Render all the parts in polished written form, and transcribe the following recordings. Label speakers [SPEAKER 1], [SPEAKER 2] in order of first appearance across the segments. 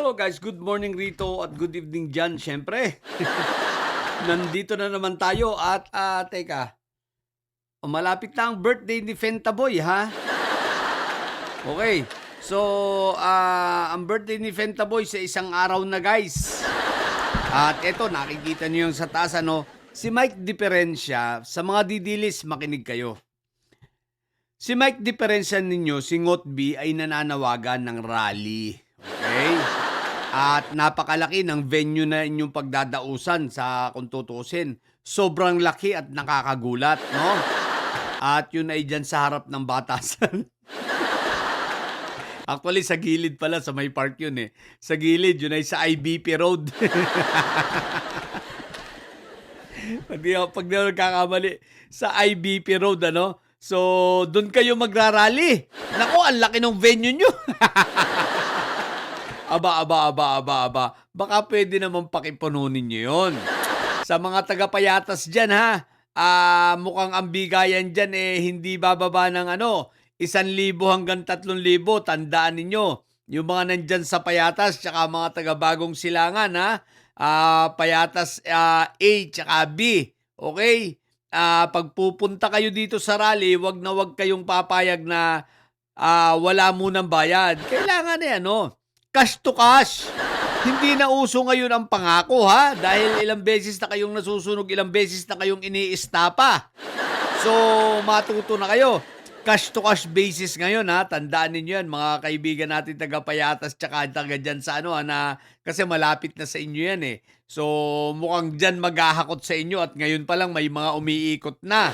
[SPEAKER 1] Hello guys, good morning rito at good evening dyan, syempre. Nandito na naman tayo at teka, malapit na ang birthday ni Fentaboy ha? Okay, so ang birthday ni Fentaboy sa isang araw na guys. At eto, nakikita niyo yung sa taas si Mike Diferensya, sa mga didilis makinig kayo. Si Mike Diferensya ninyo, si Ngotby ay nananawagan ng rally. Okay? At napakalaki ng venue na inyong pagdadausan sa kung tutusin. Sobrang laki at nakakagulat, no? At yun ay dyan sa harap ng Batasan. Actually, sa gilid pala, sa may park yun eh. Sa gilid, yun ay sa IBP Road. Pag di ako nagkakamali, sa IBP Road, So, doon kayo magrarally. Naku, ang laki ng venue nyo. Aba. Baka pwede naman pakipununin nyo yun. Sa mga taga-Payatas dyan, ha? Mukhang ang bigayan dyan, hindi bababa ng 1,000 hanggang 3,000. Tandaan ninyo, yung mga nandyan sa Payatas, tsaka mga taga-Bagong Silangan, ha? Payatas A, tsaka B. Okay? Pag pupunta kayo dito sa rally, wag kayong papayag na wala munang bayad. Kailangan cash to cash. Hindi na uso ngayon ang pangako ha, dahil ilang beses na kayong nasusunog, ilang beses na kayong iniistapa. So, matuto na kayo. Cash to cash basis ngayon ha, tandaan ninyo yan mga kaibigan natin taga-Payatas tsaka taga dyan sa na kasi malapit na sa inyo yan eh. So, mukhang dyan maghahakot sa inyo at ngayon pa lang may mga umiikot na.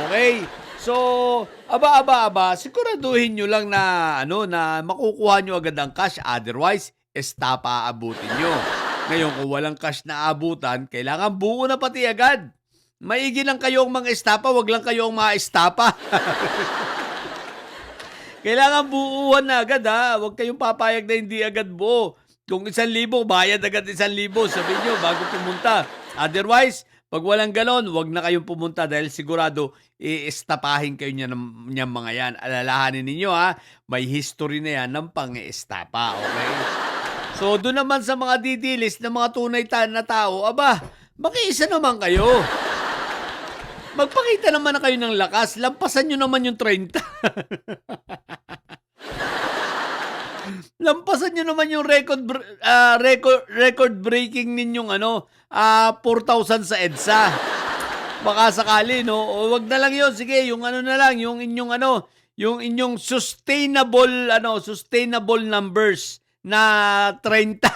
[SPEAKER 1] Okay? So, aba, siguraduhin nyo lang na, na makukuha nyo agad ang cash. Otherwise, estapa aabutin nyo. Ngayon, kung walang cash na abutan, kailangan buo na pati agad. Maigi lang kayong mga estapa, wag lang kayong ma-estapa. Kailangan buuhan na agad ha. Huwag kayong papayag na hindi agad buo. Kung 1,000, bayad agad 1,000, sabihin nyo bago pumunta. Otherwise, pag walang galon, wag na kayong pumunta dahil sigurado iestapahin kayo niyan mga yan. Alalahanin ninyo ha, may history na yan ng pang-estapa, okay? So, doon naman sa mga didilis na mga tunay na tao, makiisa naman kayo. Magpakita naman na kayo ng lakas. Lampasan nyo naman yung 30. Lampasan nyo naman yung record breaking ninyong 4,000 sa EDSA. Baka sakali, no? O wag na lang yun. Sige, yung na lang, yung inyong yung inyong sustainable numbers na 30.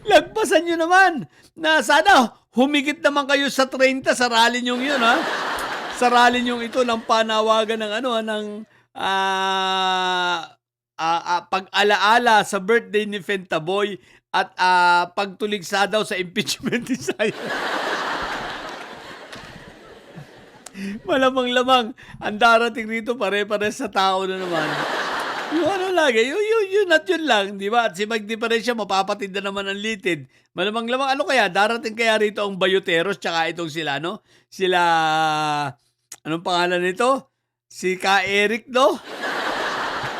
[SPEAKER 1] Lagpasan nyo naman na sana humigit naman kayo sa 30 sa rally nyong yun, ha? Sa rally nyong ito ng panawagan ng pag-alaala sa birthday ni Fentaboy at pagtuligsa daw sa impeachment ni Saya. Malamang-lamang ang darating rito pare-pare sa tao na naman. Yung lagi, yun at yun lang, di ba? At si Mike Diferensya, mapapatid na naman ang litid. Malamang-lamang, kaya? Darating kaya rito ang Bayoteros, tsaka itong sila, Sila, anong pangalan nito? Si Ka Eric, no?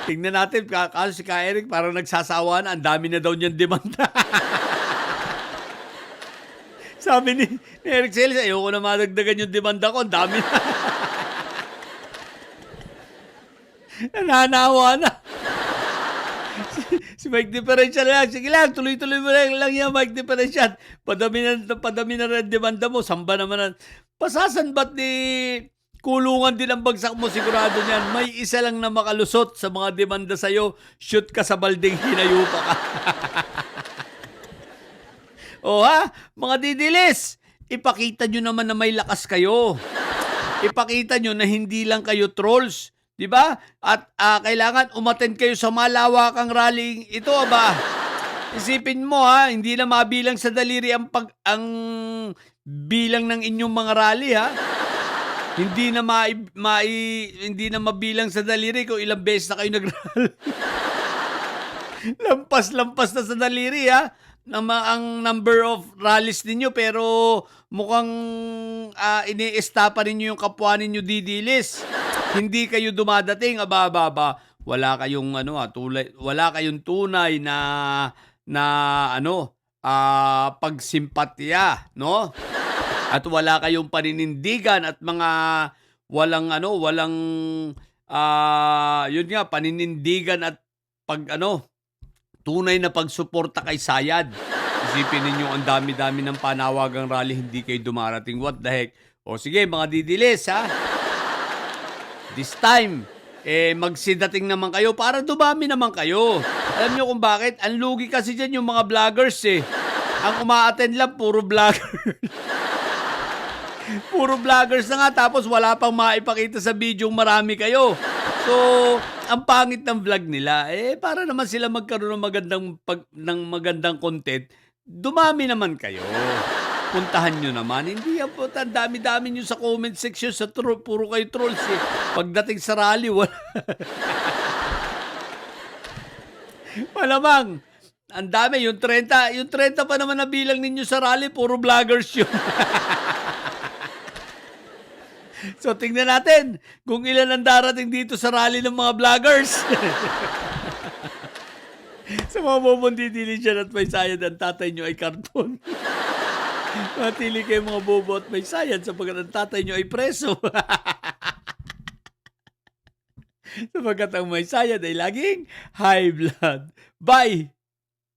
[SPEAKER 1] Tingnan natin, kaso si Ka Eric, parang nagsasawa na, ang dami na daw niyang demanda. Sabi ni Eric Celis, ayoko na madagdagan yung demanda ko, ang dami na. Nananawa na. Si Mike Diferensya lang. Sige lang, tuloy-tuloy mo lang yan, Mike Diferensya. Padami na rin demanda mo. Samba naman. Pasasan ba't ni kulungan din ang bagsak mo? Sigurado niyan. May isa lang na makalusot sa mga demanda sa'yo. Shoot ka sa balding, hinayupa ka. O ha, mga didilis, ipakita nyo naman na may lakas kayo. Ipakita nyo na hindi lang kayo trolls. Diba? At kailangan umattend kayo sa malawakang rally ito, Isipin mo ha, hindi na mabilang sa daliri ang bilang ng inyong mga rally ha. Hindi na mabilang sa daliri kung ilang beses na kayo nag-rally. Lampas na sa daliri ha. Ang number of rallies ninyo pero mukhang iniesta pa ninyo yung kapwa ninyo didilis. Hindi kayo dumadating, aba. wala kayong ano, wala kayong tunay na ano, pagsimpatya, 'no? At wala kayong paninindigan at mga walang, yun nga, paninindigan at pag-ano, tunay na pagsuporta kay Sayad. Isipin ninyo ang dami-dami ng panawagang rally, hindi kayo dumarating. What the heck? O sige, mga didilis, ha? This time, magsidating naman kayo para dumami naman kayo. Alam nyo kung bakit? Ang lugi kasi dyan yung mga vloggers, eh. Ang uma-attend lang, puro vlogger. Puro vloggers na nga, tapos wala pang maipakita sa video marami kayo. So, ang pangit ng vlog nila, para naman sila magkaroon ng magandang content, dumami naman kayo. Puntahan nyo naman. Hindi yan po, ang dami-dami nyo sa comment section, sa puro kayo trolls, eh. Pagdating sa rally, wala. Malamang, ang dami, yung 30 pa naman na bilang ninyo sa rally, puro vloggers yun. So, tingnan natin kung ilan ang darating dito sa rally ng mga vloggers. Sa mga bobondi dili dyan at may sayad, ang tatay nyo ay karton. Matili kayo mga bobo at may sayad sapagkat ang tatay nyo ay preso. Sapagkat ang may sayad ay laging high blood. Bye!